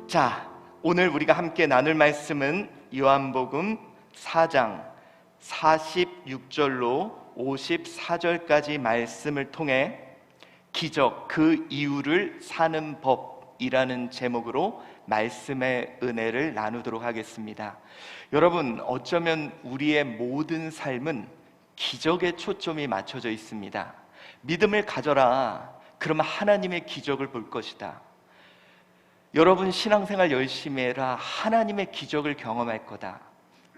자, 오늘 우리가 함께 나눌 말씀은 요한복음 4장 46절로 54절까지 말씀을 통해 기적 그 이유를 사는 법이라는 제목으로 말씀의 은혜를 나누도록 하겠습니다. 여러분, 어쩌면 우리의 모든 삶은 기적에 초점이 맞춰져 있습니다. 믿음을 가져라. 그러면 하나님의 기적을 볼 것이다. 여러분, 신앙생활 열심히 해라. 하나님의 기적을 경험할 거다.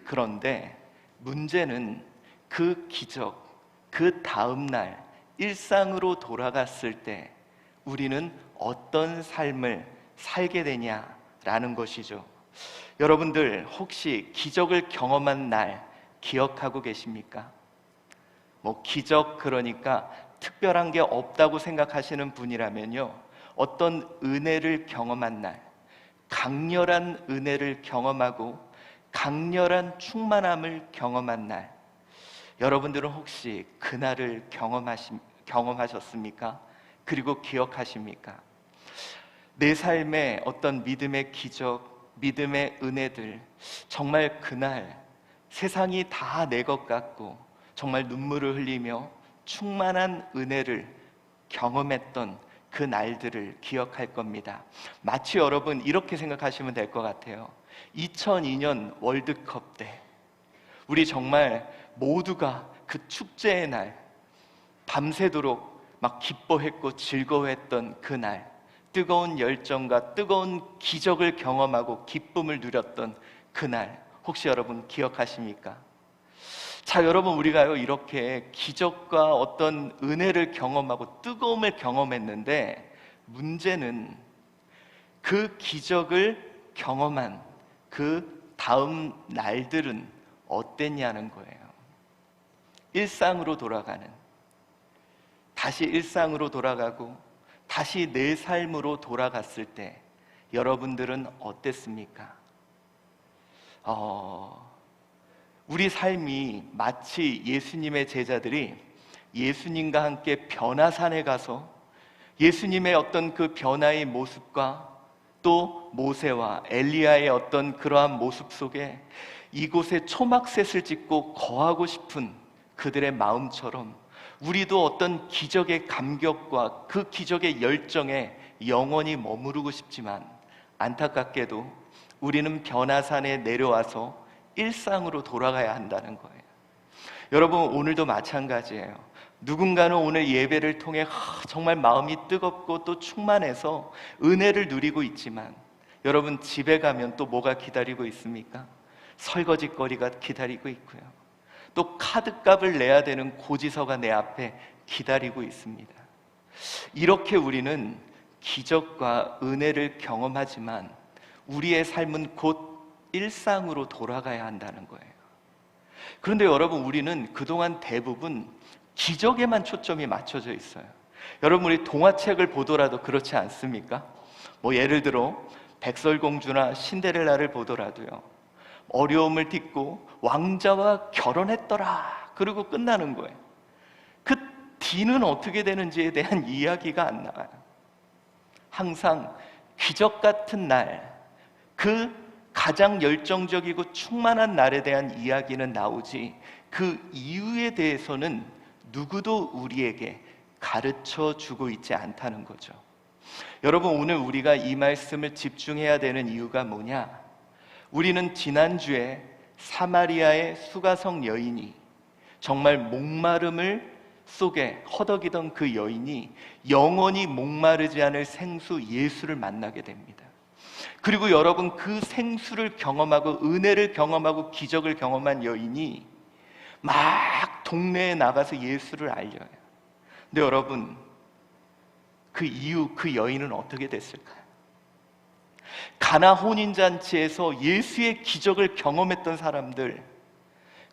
그런데 문제는 그 기적, 그 다음날 일상으로 돌아갔을 때 우리는 어떤 삶을 살게 되냐라는 것이죠. 여러분들 혹시 기적을 경험한 날 기억하고 계십니까? 기적 그러니까 특별한 게 없다고 생각하시는 분이라면요, 어떤 은혜를 경험한 날, 강렬한 은혜를 경험하고 강렬한 충만함을 경험한 날, 여러분들은 혹시 그날을 경험하셨습니까? 그리고 기억하십니까? 내 삶에 어떤 믿음의 기적, 믿음의 은혜들, 정말 그날 세상이 다 내 것 같고 정말 눈물을 흘리며 충만한 은혜를 경험했던 그 날들을 기억할 겁니다. 마치 여러분 이렇게 생각하시면 될 것 같아요. 2002년 월드컵 때 우리 정말 모두가 그 축제의 날 밤새도록 막 기뻐했고 즐거워했던 그날, 뜨거운 열정과 뜨거운 기적을 경험하고 기쁨을 누렸던 그날, 혹시 여러분 기억하십니까? 자, 여러분, 우리가요 이렇게 기적과 어떤 은혜를 경험하고 뜨거움을 경험했는데, 문제는 그 기적을 경험한 그 다음 날들은 어땠냐는 거예요. 일상으로 돌아가는, 다시 일상으로 돌아가고 다시 내 삶으로 돌아갔을 때 여러분들은 어땠습니까? 우리 삶이 마치 예수님의 제자들이 예수님과 함께 변화산에 가서 예수님의 어떤 그 변화의 모습과 또 모세와 엘리야의 어떤 그러한 모습 속에 이곳에 초막셋을 짓고 거하고 싶은 그들의 마음처럼 우리도 어떤 기적의 감격과 그 기적의 열정에 영원히 머무르고 싶지만, 안타깝게도 우리는 변화산에 내려와서 일상으로 돌아가야 한다는 거예요. 여러분, 오늘도 마찬가지예요. 누군가는 오늘 예배를 통해 정말 마음이 뜨겁고 또 충만해서 은혜를 누리고 있지만, 여러분 집에 가면 또 뭐가 기다리고 있습니까? 설거지거리가 기다리고 있고요, 또 카드값을 내야 되는 고지서가 내 앞에 기다리고 있습니다. 이렇게 우리는 기적과 은혜를 경험하지만 우리의 삶은 곧 일상으로 돌아가야 한다는 거예요. 그런데 여러분, 우리는 그동안 대부분 기적에만 초점이 맞춰져 있어요. 여러분, 우리 동화책을 보더라도 그렇지 않습니까? 예를 들어 백설공주나 신데렐라를 보더라도요, 어려움을 딛고 왕자와 결혼했더라 그리고 끝나는 거예요. 그 뒤는 어떻게 되는지에 대한 이야기가 안 나와요. 항상 기적 같은 날, 그 가장 열정적이고 충만한 날에 대한 이야기는 나오지, 그 이유에 대해서는 누구도 우리에게 가르쳐 주고 있지 않다는 거죠. 여러분, 오늘 우리가 이 말씀을 집중해야 되는 이유가 뭐냐? 우리는 지난주에 사마리아의 수가성 여인이, 정말 목마름을 속에 허덕이던 그 여인이 영원히 목마르지 않을 생수 예수를 만나게 됩니다. 그리고 여러분, 그 생수를 경험하고 은혜를 경험하고 기적을 경험한 여인이 막 동네에 나가서 예수를 알려요. 근데 여러분, 그 이후 그 여인은 어떻게 됐을까요? 가나 혼인잔치에서 예수의 기적을 경험했던 사람들,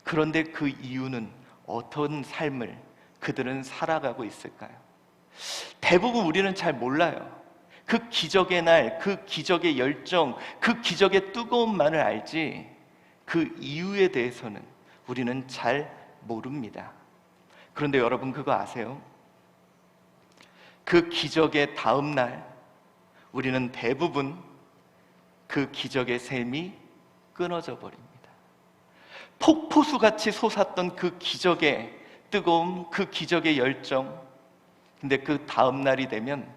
그런데 그 이유는 어떤 삶을 그들은 살아가고 있을까요? 대부분 우리는 잘 몰라요. 그 기적의 날, 그 기적의 열정, 그 기적의 뜨거움만을 알지 그 이유에 대해서는 우리는 잘 모릅니다. 그런데 여러분, 그거 아세요? 그 기적의 다음 날 우리는 대부분 그 기적의 샘이 끊어져 버립니다. 폭포수같이 솟았던 그 기적의 뜨거움, 그 기적의 열정. 근데 그 다음 날이 되면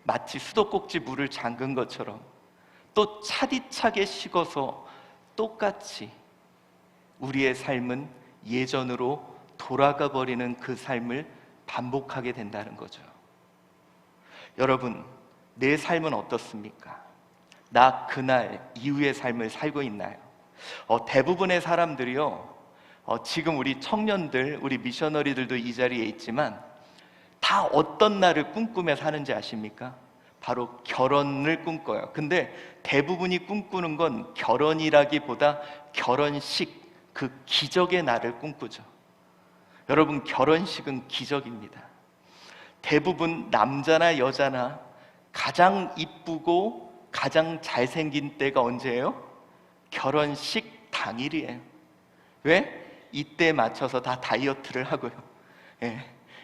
마치 수도꼭지 물을 잠근 것처럼 또 차디차게 식어서 똑같이 우리의 삶은 예전으로 돌아가 버리는 그 삶을 반복하게 된다는 거죠. 여러분, 내 삶은 어떻습니까? 나 그날 이후의 삶을 살고 있나요? 대부분의 사람들이요, 지금 우리 청년들, 우리 미셔너리들도 이 자리에 있지만 다 어떤 날을 꿈꾸며 사는지 아십니까? 바로 결혼을 꿈꿔요. 근데 대부분이 꿈꾸는 건 결혼이라기보다 결혼식, 그 기적의 날을 꿈꾸죠. 여러분, 결혼식은 기적입니다. 대부분 남자나 여자나 가장 이쁘고 가장 잘생긴 때가 언제예요? 결혼식 당일이에요. 왜? 이때에 맞춰서 다 다이어트를 하고요.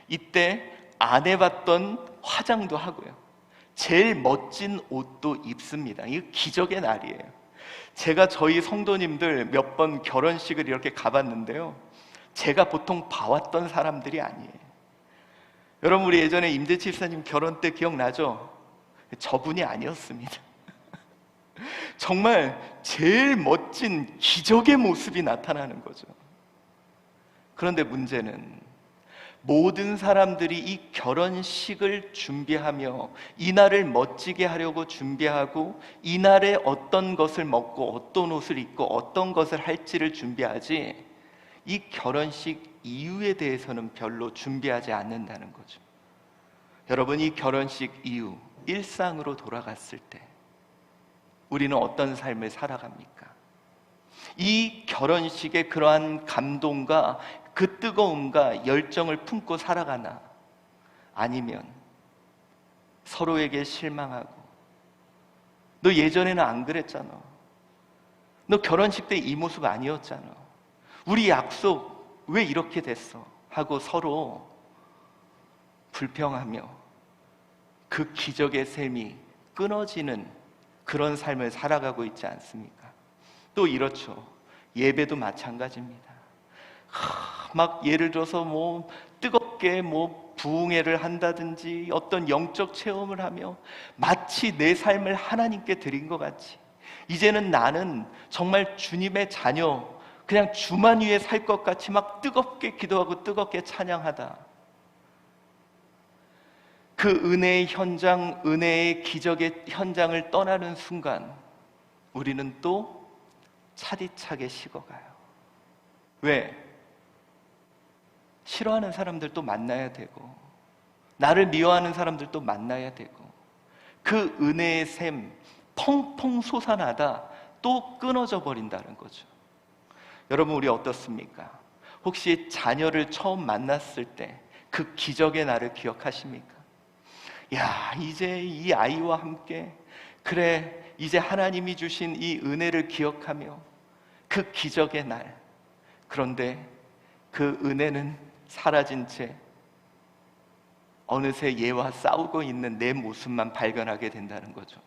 이때 안 해봤던 화장도 하고요. 제일 멋진 옷도 입습니다. 이거 기적의 날이에요. 제가 저희 성도님들 몇 번 결혼식을 이렇게 가봤는데요, 제가 보통 봐왔던 사람들이 아니에요. 여러분, 우리 예전에 임재치 집사님 결혼 때 기억나죠? 저분이 아니었습니다. 정말 제일 멋진 기적의 모습이 나타나는 거죠. 그런데 문제는 모든 사람들이 이 결혼식을 준비하며 이날을 멋지게 하려고 준비하고 이날에 어떤 것을 먹고 어떤 옷을 입고 어떤 것을 할지를 준비하지, 이 결혼식 이후에 대해서는 별로 준비하지 않는다는 거죠. 여러분, 이 결혼식 이후 일상으로 돌아갔을 때 우리는 어떤 삶을 살아갑니까? 이 결혼식의 그러한 감동과 그 뜨거움과 열정을 품고 살아가나, 아니면 서로에게 실망하고 너 예전에는 안 그랬잖아, 너 결혼식 때 이 모습 아니었잖아, 우리 약속 왜 이렇게 됐어 하고 서로 불평하며 그 기적의 샘이 끊어지는 그런 삶을 살아가고 있지 않습니까? 또 이렇죠. 예배도 마찬가지입니다. 막 예를 들어서 뜨겁게 부흥회를 한다든지 어떤 영적 체험을 하며 마치 내 삶을 하나님께 드린 것 같이, 이제는 나는 정말 주님의 자녀, 그냥 주만 위에 살 것 같이 막 뜨겁게 기도하고 뜨겁게 찬양하다, 그 은혜의 현장, 은혜의 기적의 현장을 떠나는 순간 우리는 또 차디차게 식어가요. 왜? 싫어하는 사람들도 만나야 되고 나를 미워하는 사람들도 만나야 되고, 그 은혜의 샘 펑펑 솟아나다 또 끊어져 버린다는 거죠. 여러분, 우리 어떻습니까? 혹시 자녀를 처음 만났을 때 그 기적의 날을 기억하십니까? 야, 이제 이 아이와 함께, 그래, 이제 하나님이 주신 이 은혜를 기억하며 그 기적의 날. 그런데 그 은혜는 사라진 채 어느새 얘와 싸우고 있는 내 모습만 발견하게 된다는 거죠.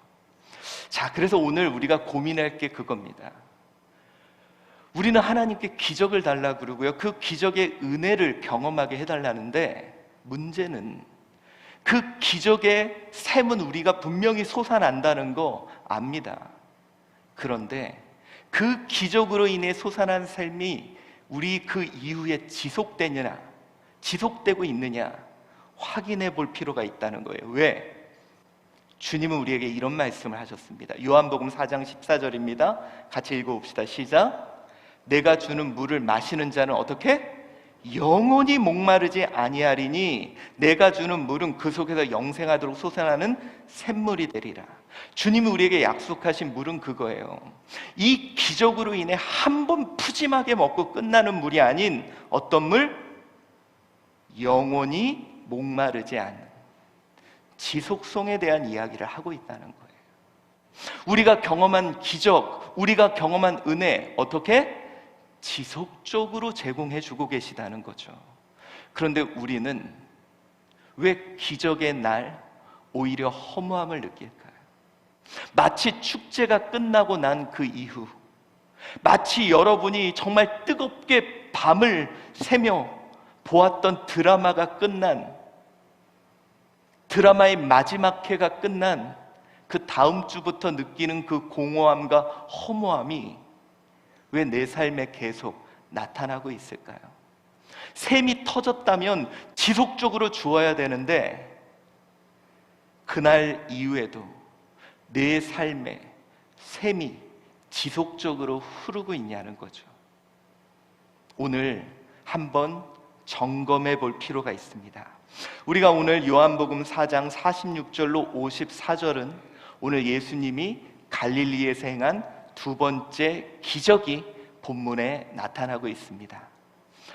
자, 그래서 오늘 우리가 고민할 게 그겁니다. 우리는 하나님께 기적을 달라고 그러고요, 그 기적의 은혜를 경험하게 해달라는데, 문제는 그 기적의 샘은 우리가 분명히 솟아난다는 거 압니다. 그런데 그 기적으로 인해 솟아난 삶이 우리 그 이후에 지속되고 있느냐 확인해 볼 필요가 있다는 거예요. 왜? 주님은 우리에게 이런 말씀을 하셨습니다. 요한복음 4장 14절입니다. 같이 읽어봅시다. 시작. 내가 주는 물을 마시는 자는 어떻게? 영원히 목마르지 아니하리니 내가 주는 물은 그 속에서 영생하도록 솟아나는 샘물이 되리라. 주님이 우리에게 약속하신 물은 그거예요. 이 기적으로 인해 한 번 푸짐하게 먹고 끝나는 물이 아닌 어떤 물? 영원히 목마르지 않는 지속성에 대한 이야기를 하고 있다는 거예요. 우리가 경험한 기적, 우리가 경험한 은혜, 어떻게? 지속적으로 제공해 주고 계시다는 거죠. 그런데 우리는 왜 기적의 날 오히려 허무함을 느낄까요? 마치 축제가 끝나고 난 그 이후, 마치 여러분이 정말 뜨겁게 밤을 새며 보았던 드라마가 끝난, 드라마의 마지막 회가 끝난 그 다음 주부터 느끼는 그 공허함과 허무함이 왜 내 삶에 계속 나타나고 있을까요? 샘이 터졌다면 지속적으로 주어야 되는데 그날 이후에도 내 삶에 샘이 지속적으로 흐르고 있냐는 거죠. 오늘 한번 점검해 볼 필요가 있습니다. 우리가 오늘 요한복음 4장 46절로 54절은 오늘 예수님이 갈릴리에서 행한 두 번째 기적이 본문에 나타나고 있습니다.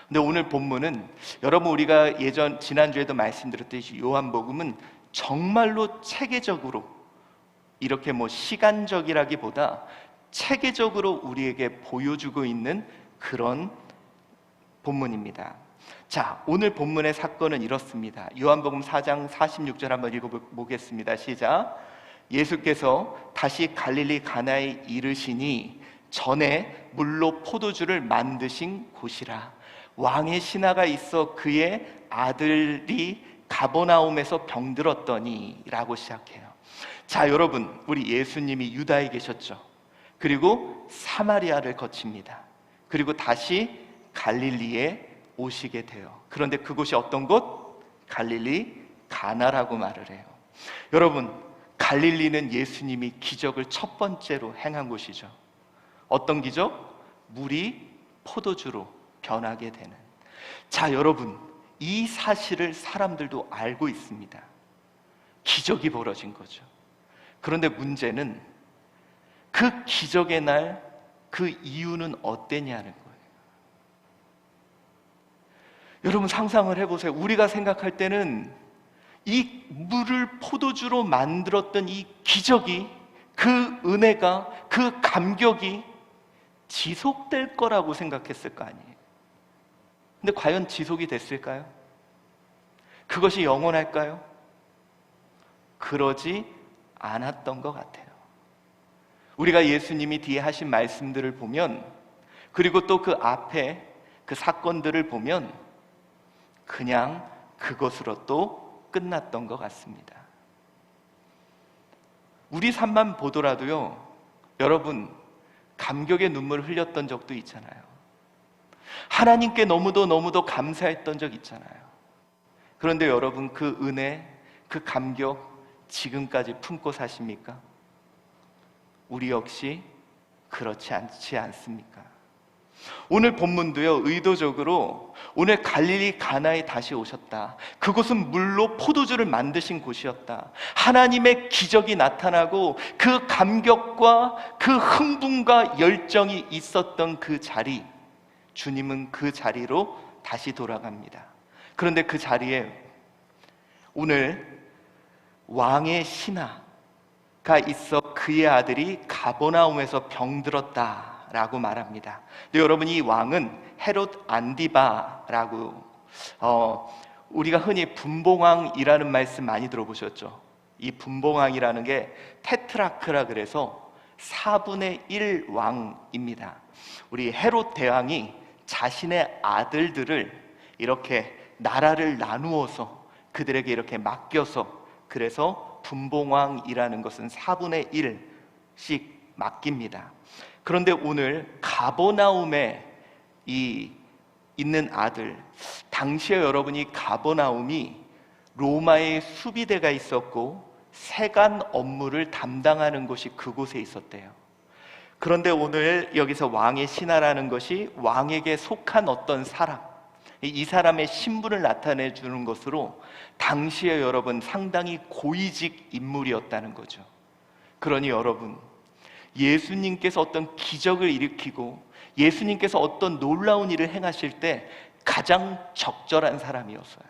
근데 오늘 본문은 여러분, 우리가 지난주에도 말씀드렸듯이 요한복음은 정말로 체계적으로, 이렇게 시간적이라기보다 체계적으로 우리에게 보여주고 있는 그런 본문입니다. 자, 오늘 본문의 사건은 이렇습니다. 요한복음 4장 46절 한번 읽어보겠습니다. 시작. 예수께서 다시 갈릴리 가나에 이르시니 전에 물로 포도주를 만드신 곳이라. 왕의 신하가 있어 그의 아들이 가버나움에서 병들었더니 라고 시작해요. 자, 여러분, 우리 예수님이 유다에 계셨죠. 그리고 사마리아를 거칩니다. 그리고 다시 갈릴리에 오시게 돼요. 그런데 그곳이 어떤 곳? 갈릴리 가나라고 말을 해요. 여러분, 갈릴리는 예수님이 기적을 첫 번째로 행한 곳이죠. 어떤 기적? 물이 포도주로 변하게 되는. 자, 여러분, 이 사실을 사람들도 알고 있습니다. 기적이 벌어진 거죠. 그런데 문제는 그 기적의 날, 그 이유는 어땠냐는 거예요. 여러분, 상상을 해보세요. 우리가 생각할 때는 이 물을 포도주로 만들었던 이 기적이, 그 은혜가, 그 감격이 지속될 거라고 생각했을 거 아니에요. 근데 과연 지속이 됐을까요? 그것이 영원할까요? 그러지 않았던 것 같아요. 우리가 예수님이 뒤에 하신 말씀들을 보면, 그리고 또 그 앞에 그 사건들을 보면 그냥 그것으로 또 끝났던 것 같습니다. 우리 삶만 보더라도요, 여러분, 감격의 눈물을 흘렸던 적도 있잖아요. 하나님께 너무도 감사했던 적 있잖아요. 그런데 여러분, 그 은혜, 그 감격 지금까지 품고 사십니까? 우리 역시 그렇지 않지 않습니까? 오늘 본문도요, 의도적으로 오늘 갈릴리 가나에 다시 오셨다. 그곳은 물로 포도주를 만드신 곳이었다. 하나님의 기적이 나타나고 그 감격과 그 흥분과 열정이 있었던 그 자리, 주님은 그 자리로 다시 돌아갑니다. 그런데 그 자리에 오늘 왕의 신하가 있어 그의 아들이 가버나움에서 병들었다라고 말합니다. 근데 여러분, 이 왕은 헤롯 안디바라고, 우리가 흔히 분봉왕이라는 말씀 많이 들어보셨죠? 이 분봉왕이라는 게 테트라크라 그래서 4분의 1 왕입니다. 우리 헤롯 대왕이 자신의 아들들을 이렇게 나라를 나누어서 그들에게 이렇게 맡겨서, 그래서 분봉왕이라는 것은 4분의 1씩 맡깁니다. 그런데 오늘 가버나움에 있는 아들, 당시에 여러분이 가버나움이 로마의 수비대가 있었고 세관 업무를 담당하는 곳이 그곳에 있었대요. 그런데 오늘 여기서 왕의 신하라는 것이 왕에게 속한 어떤 사람, 이 사람의 신분을 나타내 주는 것으로 당시에 여러분 상당히 고위직 인물이었다는 거죠. 그러니 여러분, 예수님께서 어떤 기적을 일으키고 예수님께서 어떤 놀라운 일을 행하실 때 가장 적절한 사람이었어요.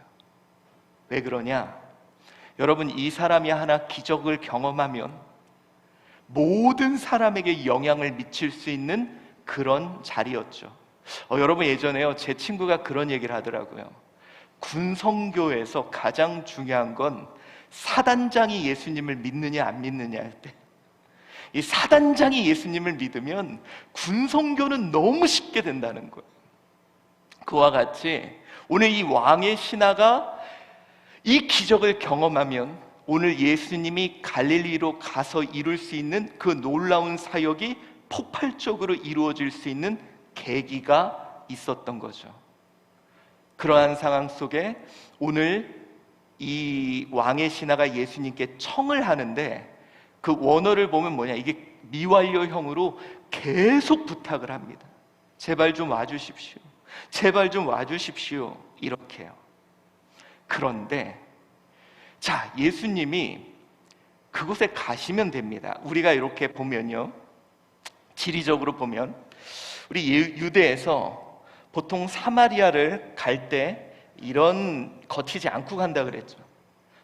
왜 그러냐? 여러분, 이 사람이 하나 기적을 경험하면 모든 사람에게 영향을 미칠 수 있는 그런 자리였죠. 여러분, 예전에요, 제 친구가 그런 얘기를 하더라고요. 군성교에서 가장 중요한 건 사단장이 예수님을 믿느냐 안 믿느냐 할 때, 이 사단장이 예수님을 믿으면 군성교는 너무 쉽게 된다는 거예요. 그와 같이 오늘 이 왕의 신하가 이 기적을 경험하면 오늘 예수님이 갈릴리로 가서 이룰 수 있는 그 놀라운 사역이 폭발적으로 이루어질 수 있는 계기가 있었던 거죠. 그러한 상황 속에 오늘 이 왕의 신하가 예수님께 청을 하는데, 그 원어를 보면 뭐냐, 이게 미완료형으로 계속 부탁을 합니다. 제발 좀 와주십시오. 제발 좀 와주십시오. 이렇게요. 그런데 자, 예수님이 그곳에 가시면 됩니다. 우리가 이렇게 보면요, 지리적으로 보면 우리 유대에서 보통 사마리아를 갈 때 이런 거치지 않고 간다 그랬죠.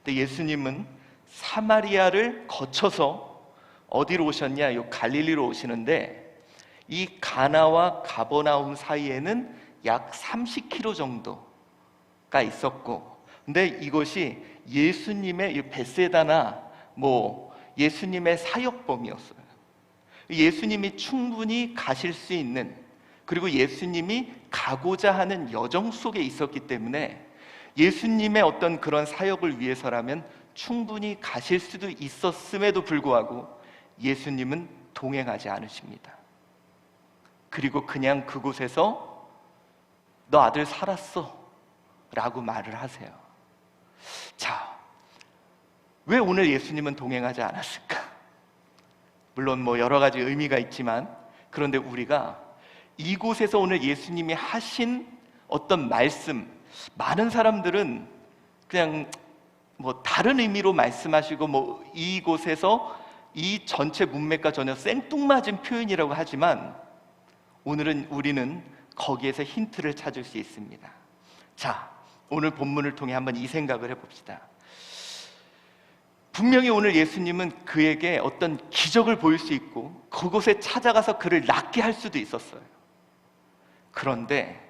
근데 예수님은 사마리아를 거쳐서 어디로 오셨냐? 요 갈릴리로 오시는데, 이 가나와 가버나움 사이에는 약 30km 정도가 있었고, 근데 이것이 예수님의 베세다나 예수님의 사역범이었어요. 예수님이 충분히 가실 수 있는, 그리고 예수님이 가고자 하는 여정 속에 있었기 때문에 예수님의 어떤 그런 사역을 위해서라면 충분히 가실 수도 있었음에도 불구하고 예수님은 동행하지 않으십니다. 그리고 그냥 그곳에서 너 아들 살았어 라고 말을 하세요. 자, 왜 오늘 예수님은 동행하지 않았을까? 물론 여러 가지 의미가 있지만, 그런데 우리가 이곳에서 오늘 예수님이 하신 어떤 말씀, 많은 사람들은 그냥 다른 의미로 말씀하시고 이곳에서 이 전체 문맥과 전혀 생뚱맞은 표현이라고 하지만, 오늘은 우리는 거기에서 힌트를 찾을 수 있습니다. 자, 오늘 본문을 통해 한번 이 생각을 해봅시다. 분명히 오늘 예수님은 그에게 어떤 기적을 보일 수 있고 그곳에 찾아가서 그를 낫게 할 수도 있었어요. 그런데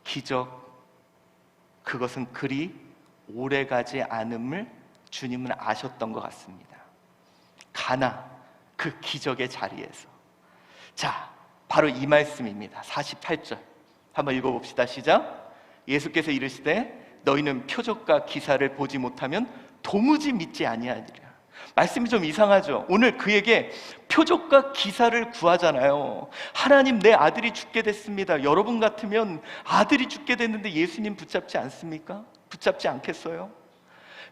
기적, 그것은 그리 오래가지 않음을 주님은 아셨던 것 같습니다. 가나, 그 기적의 자리에서. 자, 바로 이 말씀입니다. 48절 한번 읽어봅시다. 시작. 예수께서 이르시되 너희는 표적과 기사를 보지 못하면 도무지 믿지 아니하리라. 말씀이 좀 이상하죠. 오늘 그에게 표적과 기사를 구하잖아요. 하나님, 내 아들이 죽게 됐습니다. 여러분 같으면 아들이 죽게 됐는데 예수님 붙잡지 않습니까? 붙잡지 않겠어요?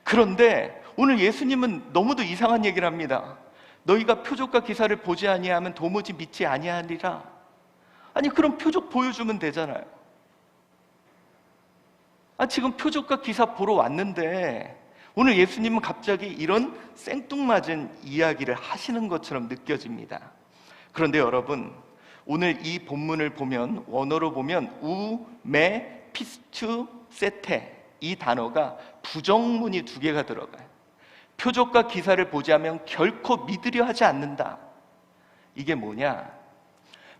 그런데 오늘 예수님은 너무도 이상한 얘기를 합니다. 너희가 표적과 기사를 보지 아니하면 도무지 믿지 아니하리라. 아니, 그럼 표적 보여주면 되잖아요. 지금 표적과 기사 보러 왔는데 오늘 예수님은 갑자기 이런 생뚱맞은 이야기를 하시는 것처럼 느껴집니다. 그런데 여러분, 오늘 이 본문을 보면, 원어로 보면 우메 피스투 세테, 이 단어가 부정문이 2개가 들어가요. 표적과 기사를 보지 않으면 결코 믿으려 하지 않는다. 이게 뭐냐?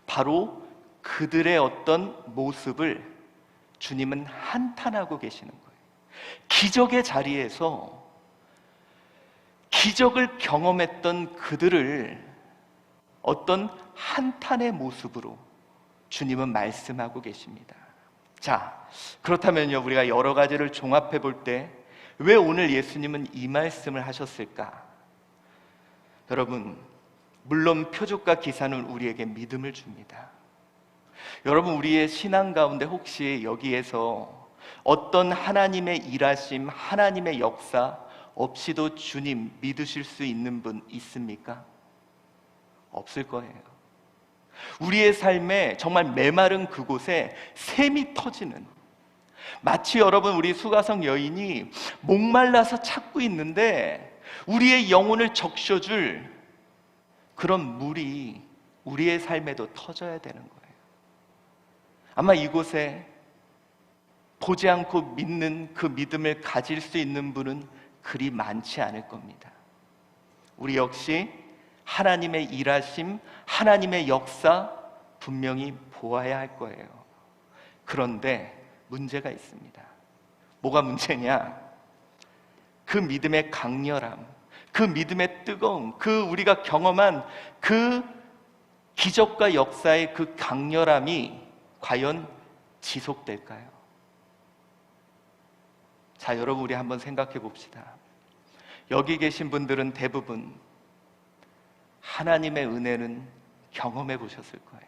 바로 그들의 어떤 모습을 주님은 한탄하고 계시는 거예요. 기적의 자리에서 기적을 경험했던 그들을 어떤 한탄의 모습으로 주님은 말씀하고 계십니다. 자, 그렇다면요, 우리가 여러 가지를 종합해 볼 때 왜 오늘 예수님은 이 말씀을 하셨을까? 여러분, 물론 표적과 기사는 우리에게 믿음을 줍니다. 여러분, 우리의 신앙 가운데 혹시 여기에서 어떤 하나님의 일하심, 하나님의 역사 없이도 주님 믿으실 수 있는 분 있습니까? 없을 거예요. 우리의 삶에 정말 메마른 그곳에 샘이 터지는, 마치 여러분, 우리 수가성 여인이 목말라서 찾고 있는데 우리의 영혼을 적셔줄 그런 물이 우리의 삶에도 터져야 되는 거예요. 아마 이곳에 보지 않고 믿는 그 믿음을 가질 수 있는 분은 그리 많지 않을 겁니다. 우리 역시 하나님의 일하심, 하나님의 역사 분명히 보아야 할 거예요. 그런데 문제가 있습니다. 뭐가 문제냐? 그 믿음의 강렬함, 그 믿음의 뜨거움, 그 우리가 경험한 그 기적과 역사의 그 강렬함이 과연 지속될까요? 자, 여러분, 우리 한번 생각해 봅시다. 여기 계신 분들은 대부분 하나님의 은혜는 경험해 보셨을 거예요.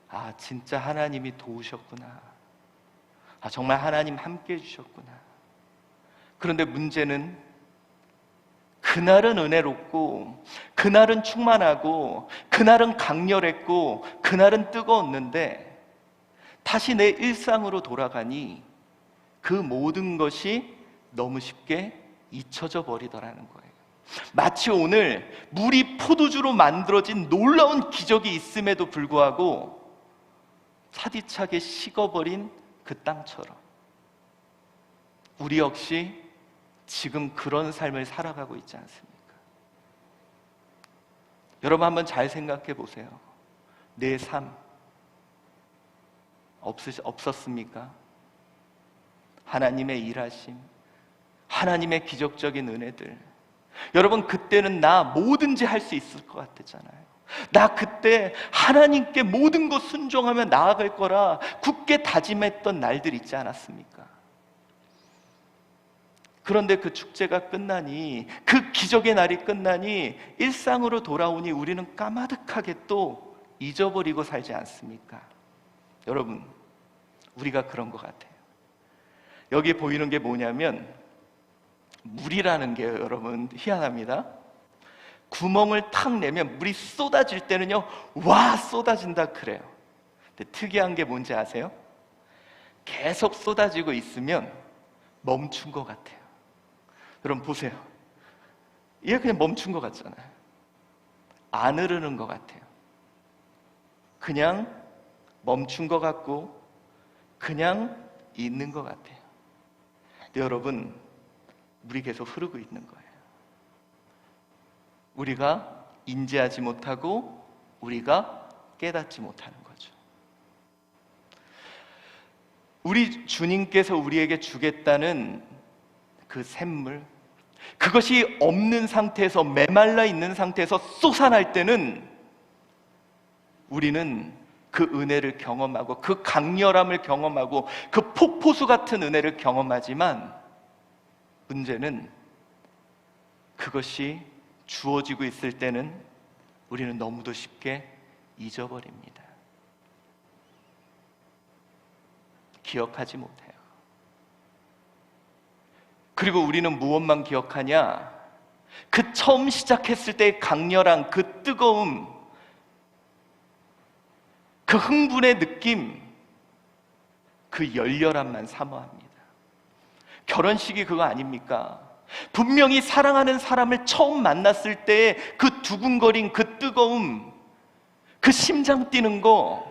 아, 진짜 하나님이 도우셨구나. 아, 정말 하나님 함께 해주셨구나. 그런데 문제는 그날은 은혜롭고, 그날은 충만하고, 그날은 강렬했고, 그날은 뜨거웠는데 다시 내 일상으로 돌아가니 그 모든 것이 너무 쉽게 잊혀져 버리더라는 거예요. 마치 오늘 물이 포도주로 만들어진 놀라운 기적이 있음에도 불구하고 차디차게 식어버린 그 땅처럼 우리 역시 지금 그런 삶을 살아가고 있지 않습니까? 여러분, 한번 잘 생각해 보세요. 내 삶 없었습니까? 하나님의 일하심, 하나님의 기적적인 은혜들. 여러분, 그때는 나 뭐든지 할 수 있을 것 같았잖아요. 나 그때 하나님께 모든 것 순종하며 나아갈 거라 굳게 다짐했던 날들 있지 않았습니까? 그런데 그 축제가 끝나니, 그 기적의 날이 끝나니 일상으로 돌아오니 우리는 까마득하게 또 잊어버리고 살지 않습니까? 여러분, 우리가 그런 것 같아요. 여기 보이는 게 뭐냐면 물이라는 게요, 여러분, 희한합니다. 구멍을 탁 내면 물이 쏟아질 때는요, 와, 쏟아진다 그래요. 근데 특이한 게 뭔지 아세요? 계속 쏟아지고 있으면 멈춘 것 같아요. 여러분 보세요. 얘 그냥 멈춘 것 같잖아요. 안 흐르는 것 같아요. 그냥 멈춘 것 같고 그냥 있는 것 같아요. 근데 여러분, 물이 계속 흐르고 있는 거예요. 우리가 인지하지 못하고 우리가 깨닫지 못하는 거죠. 우리 주님께서 우리에게 주겠다는 그 샘물, 그것이 없는 상태에서, 메말라 있는 상태에서 솟아날 때는 우리는 그 은혜를 경험하고 그 강렬함을 경험하고 그 폭포수 같은 은혜를 경험하지만, 문제는 그것이 주어지고 있을 때는 우리는 너무도 쉽게 잊어버립니다. 기억하지 못해요. 그리고 우리는 무엇만 기억하냐? 그 처음 시작했을 때의 강렬한 그 뜨거움, 그 흥분의 느낌, 그 열렬함만 사모합니다. 결혼식이 그거 아닙니까? 분명히 사랑하는 사람을 처음 만났을 때의 그 두근거린 그 뜨거움, 그 심장 뛰는 거,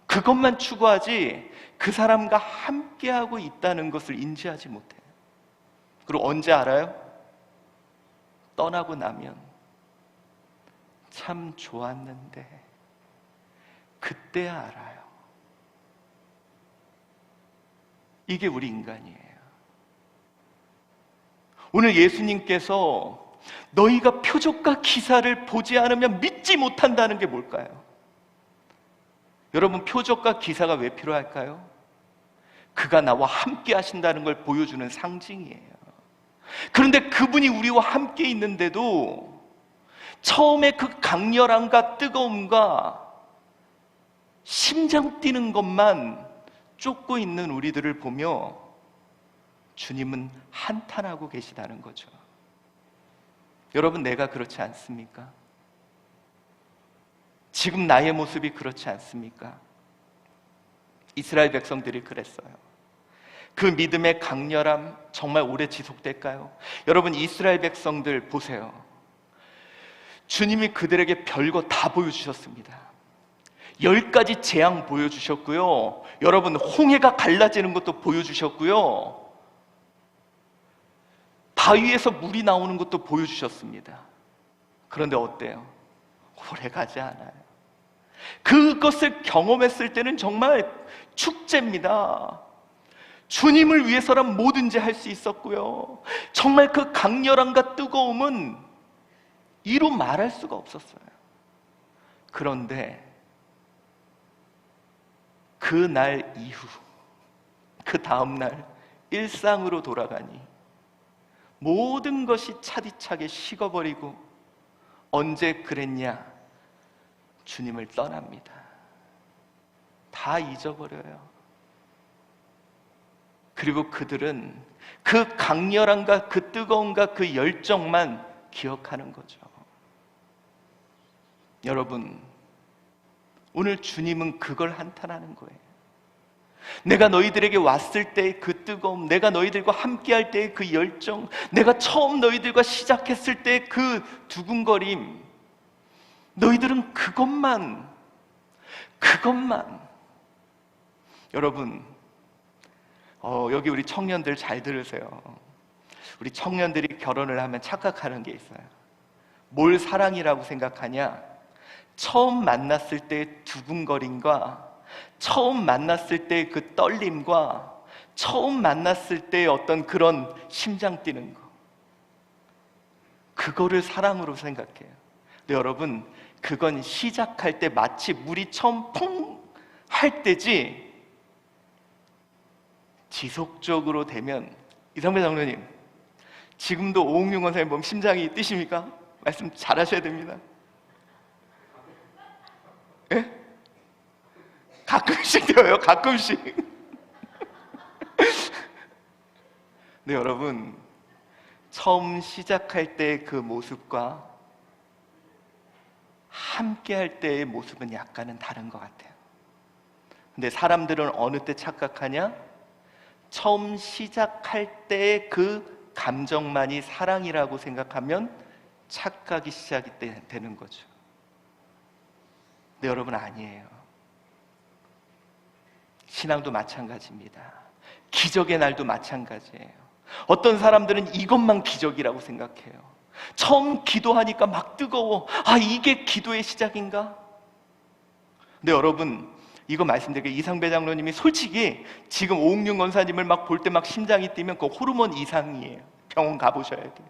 그것만 추구하지 그 사람과 함께하고 있다는 것을 인지하지 못해요. 그리고 언제 알아요? 떠나고 나면 참 좋았는데 그때야 알아요. 이게 우리 인간이에요. 오늘 예수님께서 너희가 표적과 기사를 보지 않으면 믿지 못한다는 게 뭘까요? 여러분, 표적과 기사가 왜 필요할까요? 그가 나와 함께 하신다는 걸 보여주는 상징이에요. 그런데 그분이 우리와 함께 있는데도 처음에 그 강렬함과 뜨거움과 심장 뛰는 것만 쫓고 있는 우리들을 보며 주님은 한탄하고 계시다는 거죠. 여러분, 내가 그렇지 않습니까? 지금 나의 모습이 그렇지 않습니까? 이스라엘 백성들이 그랬어요. 그 믿음의 강렬함 정말 오래 지속될까요? 여러분, 이스라엘 백성들 보세요. 주님이 그들에게 별거 다 보여주셨습니다. 10가지 재앙 보여주셨고요. 여러분, 홍해가 갈라지는 것도 보여주셨고요. 바위에서 물이 나오는 것도 보여주셨습니다. 그런데 어때요? 오래가지 않아요. 그것을 경험했을 때는 정말 축제입니다. 주님을 위해서란 뭐든지 할 수 있었고요. 정말 그 강렬함과 뜨거움은 이루 말할 수가 없었어요. 그런데 그 날 이후, 그 다음날 일상으로 돌아가니 모든 것이 차디차게 식어버리고 언제 그랬냐? 주님을 떠납니다. 다 잊어버려요. 그리고 그들은 그 강렬함과 그 뜨거움과 그 열정만 기억하는 거죠. 여러분, 오늘 주님은 그걸 한탄하는 거예요. 내가 너희들에게 왔을 때의 그 뜨거움, 내가 너희들과 함께할 때의 그 열정, 내가 처음 너희들과 시작했을 때의 그 두근거림, 너희들은 그것만 여러분, 여기 우리 청년들 잘 들으세요. 우리 청년들이 결혼을 하면 착각하는 게 있어요. 뭘 사랑이라고 생각하냐? 처음 만났을 때의 두근거림과 처음 만났을 때의 그 떨림과 처음 만났을 때의 어떤 그런 심장 뛰는 거, 그거를 사랑으로 생각해요. 근데 여러분, 그건 시작할 때 마치 물이 처음 퐁 할 때지, 지속적으로 되면, 이상배 장로님, 지금도 오홍윤 권사님 보면 심장이 뛰십니까? 말씀 잘하셔야 됩니다. 예? 가끔씩 뛰어요, 가끔씩. 네, 여러분, 처음 시작할 때의 그 모습과 함께 할 때의 모습은 약간은 다른 것 같아요. 근데 사람들은 어느 때 착각하냐? 처음 시작할 때의 그 감정만이 사랑이라고 생각하면 착각이 시작이 되는 거죠. 근데 여러분, 아니에요. 신앙도 마찬가지입니다. 기적의 날도 마찬가지예요. 어떤 사람들은 이것만 기적이라고 생각해요. 처음 기도하니까 막 뜨거워. 아, 이게 기도의 시작인가? 근데 여러분, 이거 말씀드리게, 이상배 장로님이 솔직히 지금 오홍윤 권사님을 막 볼 때 막 심장이 뛰면 그거 호르몬 이상이에요. 병원 가보셔야 돼요.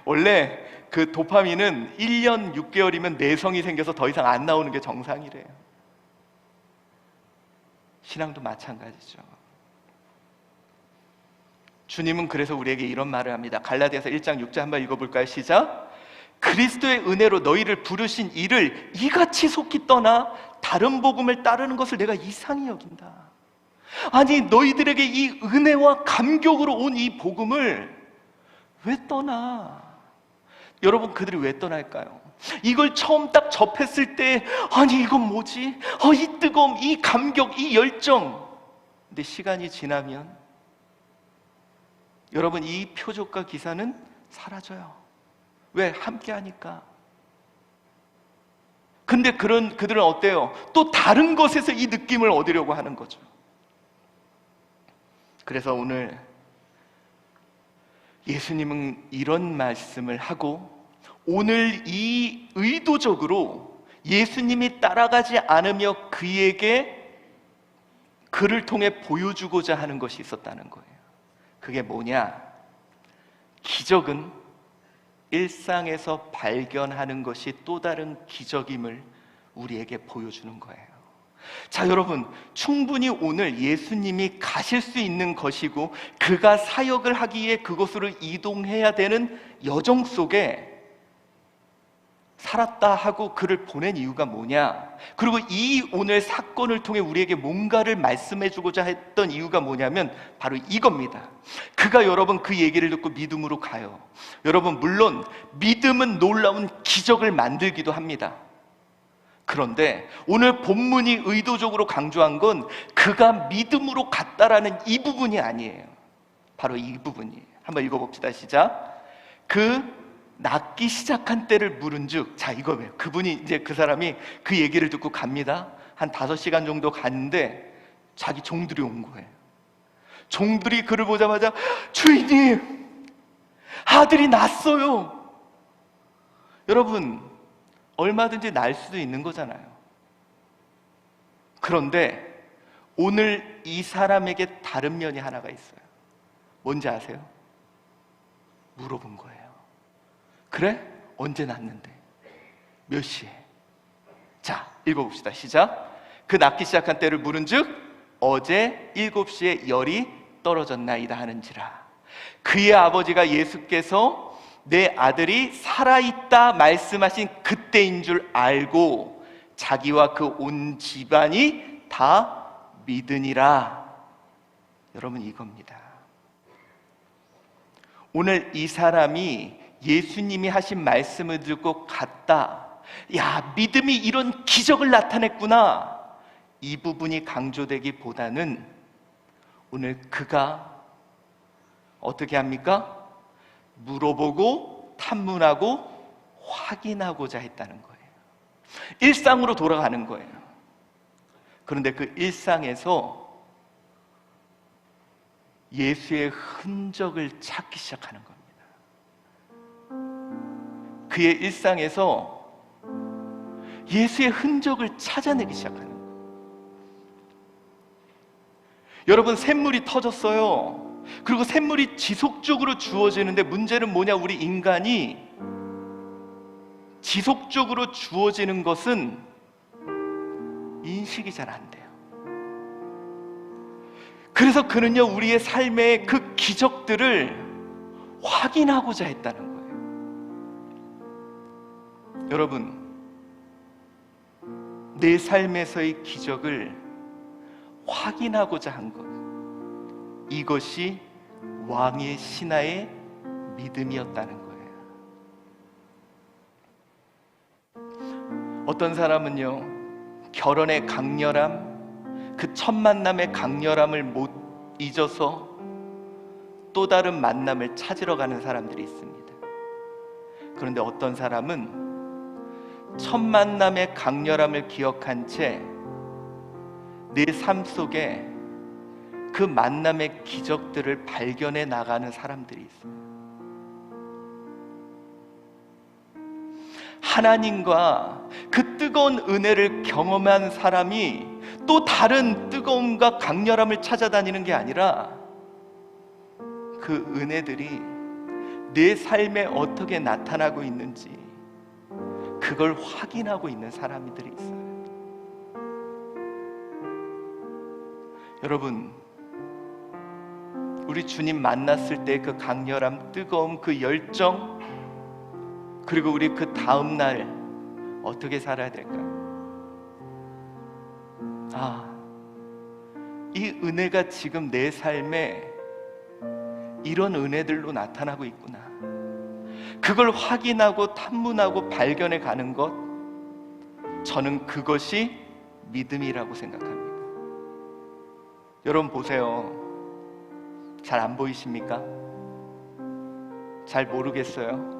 원래 그 도파민은 1년 6개월이면 내성이 생겨서 더 이상 안 나오는 게 정상이래요. 신앙도 마찬가지죠. 주님은 그래서 우리에게 이런 말을 합니다. 갈라디아서 1장 6절 한번 읽어볼까요? 시작. 그리스도의 은혜로 너희를 부르신 이를 이같이 속히 떠나 다른 복음을 따르는 것을 내가 이상히 여긴다. 아니, 너희들에게 이 은혜와 감격으로 온 이 복음을 왜 떠나? 여러분, 그들이 왜 떠날까요? 이걸 처음 딱 접했을 때, 아니 이건 뭐지? 이 뜨거움, 이 감격, 이 열정. 근데 시간이 지나면 여러분, 이 표적과 기사는 사라져요. 왜? 함께 하니까. 근데 그들은 어때요? 또 다른 것에서 이 느낌을 얻으려고 하는 거죠. 그래서 오늘 예수님은 이런 말씀을 하고, 오늘 이 의도적으로 예수님이 따라가지 않으며 그를 통해 보여주고자 하는 것이 있었다는 거예요. 그게 뭐냐? 기적은 일상에서 발견하는 것이 또 다른 기적임을 우리에게 보여주는 거예요. 자, 여러분, 충분히 오늘 예수님이 가실 수 있는 것이고 그가 사역을 하기 위해 그곳으로 이동해야 되는 여정 속에 살았다 하고 그를 보낸 이유가 뭐냐? 그리고 이 오늘 사건을 통해 우리에게 뭔가를 말씀해 주고자 했던 이유가 뭐냐면 바로 이겁니다. 그가 여러분 그 얘기를 듣고 믿음으로 가요. 여러분, 물론 믿음은 놀라운 기적을 만들기도 합니다. 그런데 오늘 본문이 의도적으로 강조한 건 그가 믿음으로 갔다라는 이 부분이 아니에요. 바로 이 부분이에요. 한번 읽어봅시다. 시작. 낫기 시작한 때를 물은즉, 자, 이거예요. 그분이 이제 그 사람이 그 얘기를 듣고 갑니다. 한 5시간 정도 갔는데 자기 종들이 온 거예요. 종들이 그를 보자마자, 주인님, 아들이 났어요. 여러분, 얼마든지 날 수도 있는 거잖아요. 그런데 오늘 이 사람에게 다른 면이 하나가 있어요. 뭔지 아세요? 물어본 거예요. 그래? 언제 났는데? 몇 시에? 자, 읽어봅시다. 시작. 그 낫기 시작한 때를 물은즉 어제 7시에 열이 떨어졌나이다 하는지라. 그의 아버지가 예수께서 내 아들이 살아있다 말씀하신 그때인 줄 알고 자기와 그 온 집안이 다 믿으니라. 여러분, 이겁니다. 오늘 이 사람이 예수님이 하신 말씀을 듣고 갔다. 야, 믿음이 이런 기적을 나타냈구나. 이 부분이 강조되기보다는 오늘 그가 어떻게 합니까? 물어보고 탐문하고 확인하고자 했다는 거예요. 일상으로 돌아가는 거예요. 그런데 그 일상에서 예수의 흔적을 찾기 시작하는 겁니다. 그의 일상에서 예수의 흔적을 찾아내기 시작하는 거예요. 여러분, 샘물이 터졌어요. 그리고 샘물이 지속적으로 주어지는데 문제는 뭐냐? 우리 인간이 지속적으로 주어지는 것은 인식이 잘 안 돼요. 그래서 그는요, 우리의 삶의 그 기적들을 확인하고자 했다는 거예요. 여러분, 내 삶에서의 기적을 확인하고자 한 것, 이것이 왕의 신하의 믿음이었다는 거예요. 어떤 사람은요, 결혼의 강렬함, 그 첫 만남의 강렬함을 못 잊어서 또 다른 만남을 찾으러 가는 사람들이 있습니다. 그런데 어떤 사람은 첫 만남의 강렬함을 기억한 채 내 삶 속에 그 만남의 기적들을 발견해 나가는 사람들이 있어요. 하나님과 그 뜨거운 은혜를 경험한 사람이 또 다른 뜨거움과 강렬함을 찾아다니는 게 아니라 그 은혜들이 내 삶에 어떻게 나타나고 있는지 그걸 확인하고 있는 사람들이 있어요. 여러분, 우리 주님 만났을 때 그 강렬함, 뜨거움, 그 열정, 그리고 우리 그 다음 날 어떻게 살아야 될까요? 이 은혜가 지금 내 삶에 이런 은혜들로 나타나고 있구나. 그걸 확인하고 탐문하고 발견해 가는 것, 저는 그것이 믿음이라고 생각합니다. 여러분 보세요. 잘 안 보이십니까? 잘 모르겠어요?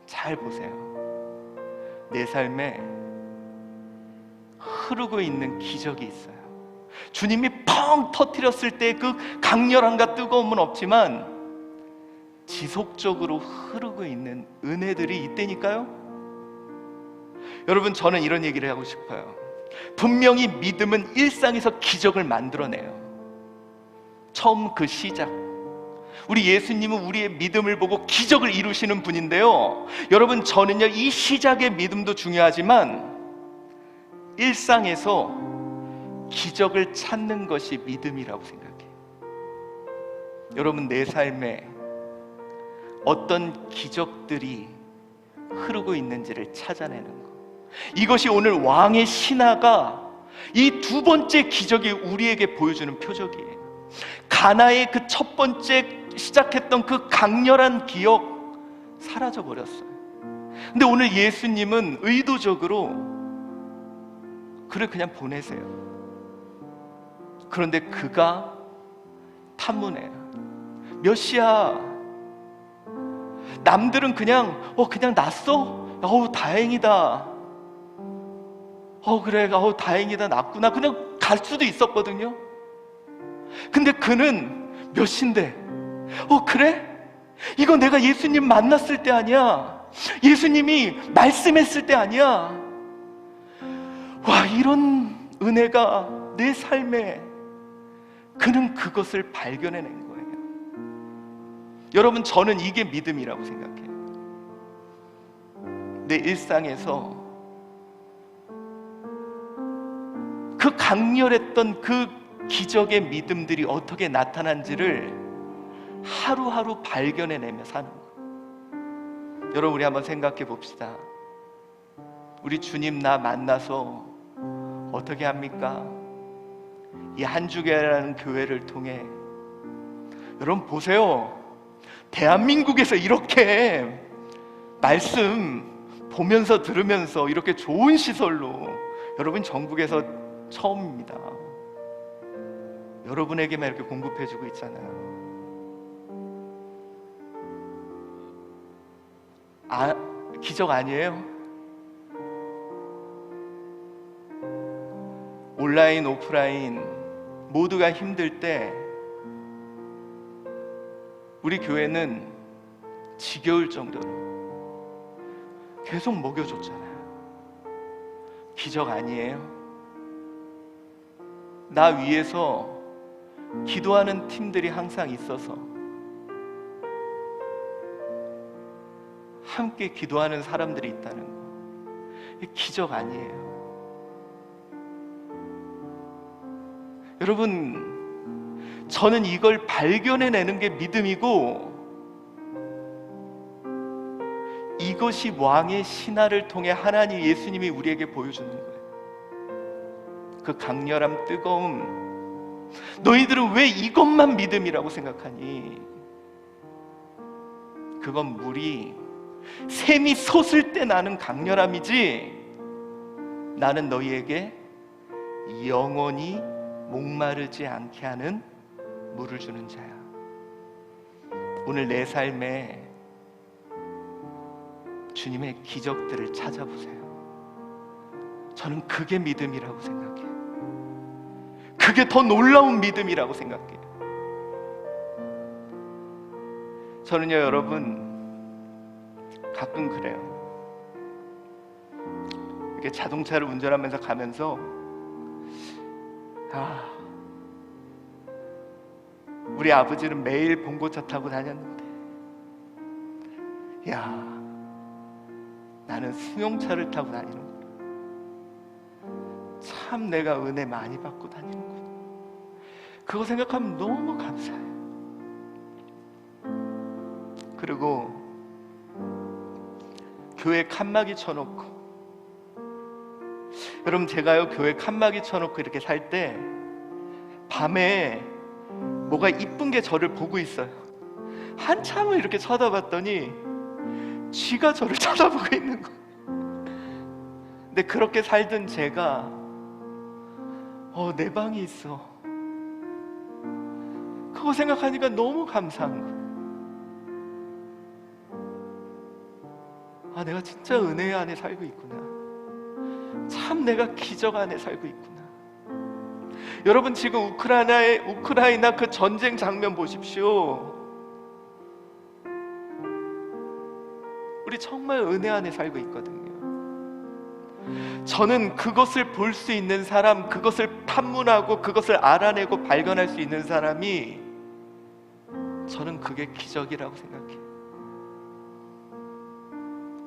잘 보세요. 내 삶에 흐르고 있는 기적이 있어요. 주님이 펑 터뜨렸을 때 그 강렬함과 뜨거움은 없지만 지속적으로 흐르고 있는 은혜들이 있다니까요. 여러분, 저는 이런 얘기를 하고 싶어요. 분명히 믿음은 일상에서 기적을 만들어내요. 처음 그 시작, 우리 예수님은 우리의 믿음을 보고 기적을 이루시는 분인데요, 여러분, 저는요, 이 시작의 믿음도 중요하지만 일상에서 기적을 찾는 것이 믿음이라고 생각해요. 여러분, 내 삶에 어떤 기적들이 흐르고 있는지를 찾아내는 것, 이것이 오늘 왕의 신하가 이 두 번째 기적이 우리에게 보여주는 표적이에요. 가나의 그 첫 번째 시작했던 그 강렬한 기억 사라져 버렸어요. 근데 오늘 예수님은 의도적으로 그를 그냥 보내세요. 그런데 그가 탐문해요. 몇 시야? 남들은 그냥 났어? 다행이다. 그래, 다행이다, 났구나, 그냥 갈 수도 있었거든요. 근데 그는 몇 시인데, 그래? 이거 내가 예수님 만났을 때 아니야? 예수님이 말씀했을 때 아니야? 와, 이런 은혜가 내 삶에 그는 그것을 발견해낸 거예요. 여러분, 저는 이게 믿음이라고 생각해요. 내 일상에서 그 강렬했던 그 기적의 믿음들이 어떻게 나타난지를 하루하루 발견해내며 사는 거예요. 여러분, 우리 한번 생각해 봅시다. 우리 주님 나 만나서 어떻게 합니까? 이 한주교회라는 교회를 통해 여러분 보세요. 대한민국에서 이렇게 말씀 보면서 들으면서 이렇게 좋은 시설로, 여러분 전국에서 처음입니다. 여러분에게만 이렇게 공급해주고 있잖아요. 기적 아니에요? 온라인, 오프라인 모두가 힘들 때 우리 교회는 지겨울 정도로 계속 먹여줬잖아요. 기적 아니에요? 나 위에서 기도하는 팀들이 항상 있어서 함께 기도하는 사람들이 있다는 거, 이게 기적 아니에요? 여러분, 저는 이걸 발견해내는 게 믿음이고, 이것이 왕의 신화를 통해 하나님 예수님이 우리에게 보여주는 거예요. 그 강렬함, 뜨거움. 너희들은 왜 이것만 믿음이라고 생각하니? 그건 물이 샘이 솟을 때 나는 강렬함이지, 나는 너희에게 영원히 목마르지 않게 하는 물을 주는 자야. 오늘 내 삶에 주님의 기적들을 찾아보세요. 저는 그게 믿음이라고 생각해요. 그게 더 놀라운 믿음이라고 생각해요. 저는요, 여러분, 가끔 그래요. 이렇게 자동차를 운전하면서 가면서 우리 아버지는 매일 봉고차 타고 다녔는데, 나는 승용차를 타고 다니는구나. 참 내가 은혜 많이 받고 다니는구나. 그거 생각하면 너무 감사해요. 그리고 교회 칸막이 쳐놓고, 여러분 제가요 교회 칸막이 쳐놓고 이렇게 살 때 밤에 뭐가 이쁜 게 저를 보고 있어요. 한참을 이렇게 쳐다봤더니 쥐가 저를 쳐다보고 있는 거예요. 근데 그렇게 살던 제가 내 방이 있어. 그거 생각하니까 너무 감사한 거예요. 내가 진짜 은혜 안에 살고 있구나. 참 내가 기적 안에 살고 있구나. 여러분, 지금 우크라이나 그 전쟁 장면 보십시오. 우리 정말 은혜 안에 살고 있거든요. 저는 그것을 볼 수 있는 사람, 그것을 탐문하고 그것을 알아내고 발견할 수 있는 사람이, 저는 그게 기적이라고 생각해요.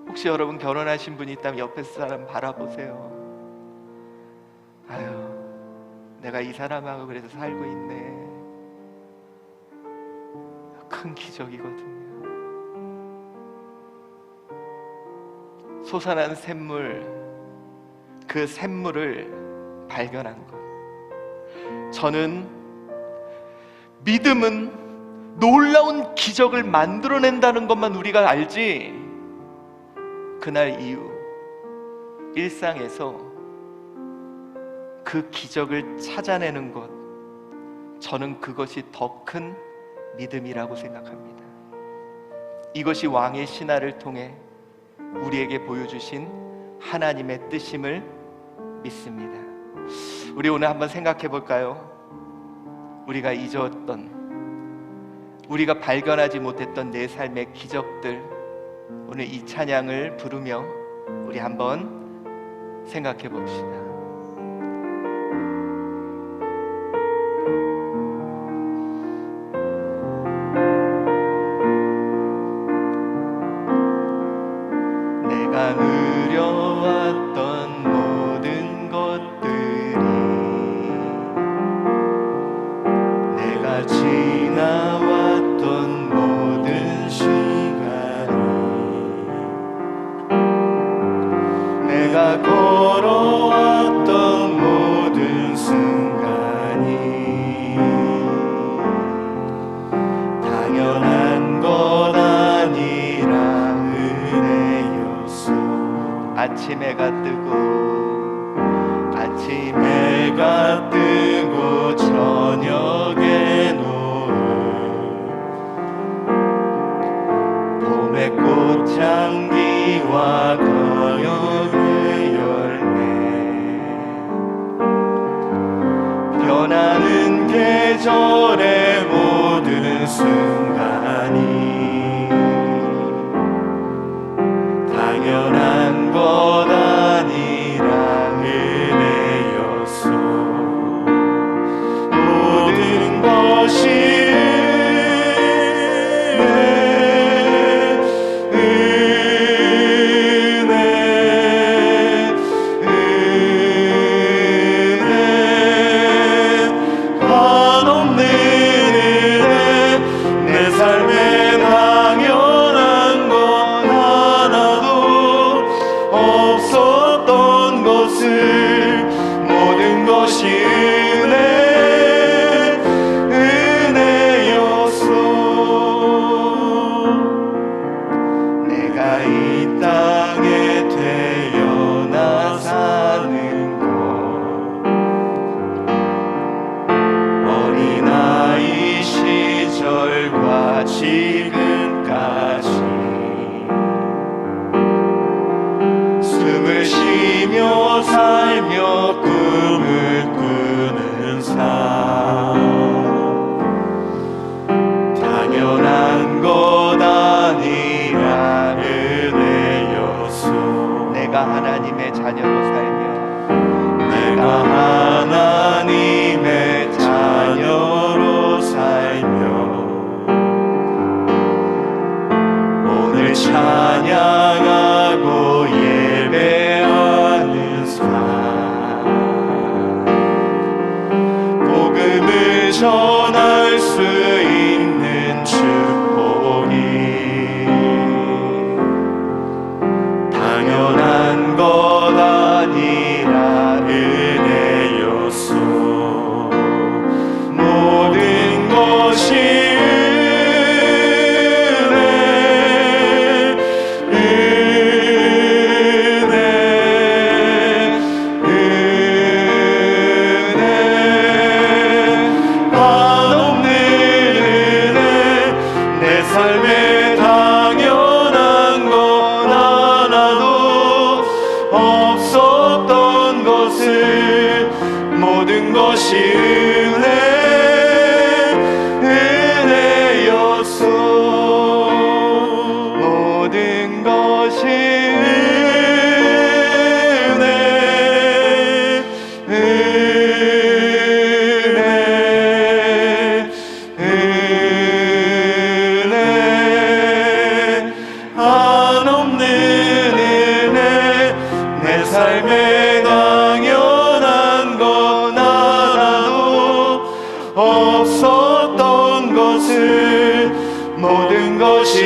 혹시 여러분 결혼하신 분이 있다면 옆에 사람 바라보세요. 내가 이 사람하고 그래서 살고 있네. 큰 기적이거든요. 솟아난 샘물, 그 샘물을 발견한 것. 저는 믿음은 놀라운 기적을 만들어낸다는 것만 우리가 알지, 그날 이후 일상에서 그 기적을 찾아내는 것, 저는 그것이 더 큰 믿음이라고 생각합니다. 이것이 왕의 신화를 통해 우리에게 보여주신 하나님의 뜻임을 믿습니다. 우리 오늘 한번 생각해 볼까요? 우리가 잊었던, 우리가 발견하지 못했던 내 삶의 기적들, 오늘 이 찬양을 부르며 우리 한번 생각해 봅시다. 아침 해가 뜨고 저녁에 노을 봄의 꽃향기와 가을의 열매 변하는 계절의 모든 순간이 당연한 것 아니라 은혜였소. 모든 것이 한없는 은혜 내 삶에 당연한 것 하나도 없었던 것을 모든 것이 은혜였소. 내가 이 땅에 태어나 사는 것 어린아이 시절과 지금까지 숨을 쉬며 살며 꿈을 꾸는 삶 당연한 것 아니라 은혜였소. 내가 하나님의 자녀로 살며 오늘 찬양하고 예배하는 삶 복음을 전할 수 있는 축복이 당연한 것 아니라 은혜였소. 모든 것이 삶에 당연한 것 하나도 없었던 것을 모든 것이 은혜였소. 모든 것이 삶에 당연한 것 하나도 없었던 것을 모든 것이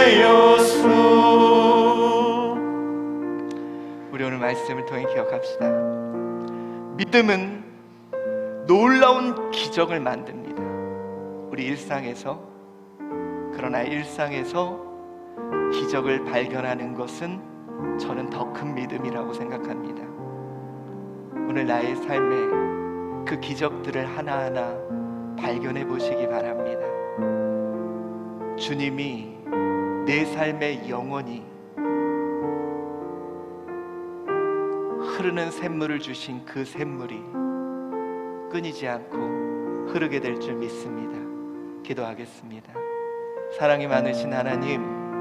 은혜였소. 우리 오늘 말씀을 통해 기억합시다. 믿음은 놀라운 기적을 만듭니다. 우리 일상에서, 그러나 일상에서 기적을 발견하는 것은 저는 더 큰 믿음이라고 생각합니다. 오늘 나의 삶에 그 기적들을 하나하나 발견해 보시기 바랍니다. 주님이 내 삶에 영원히 흐르는 샘물을 주신 그 샘물이 끊이지 않고 흐르게 될 줄 믿습니다. 기도하겠습니다. 사랑이 많으신 하나님,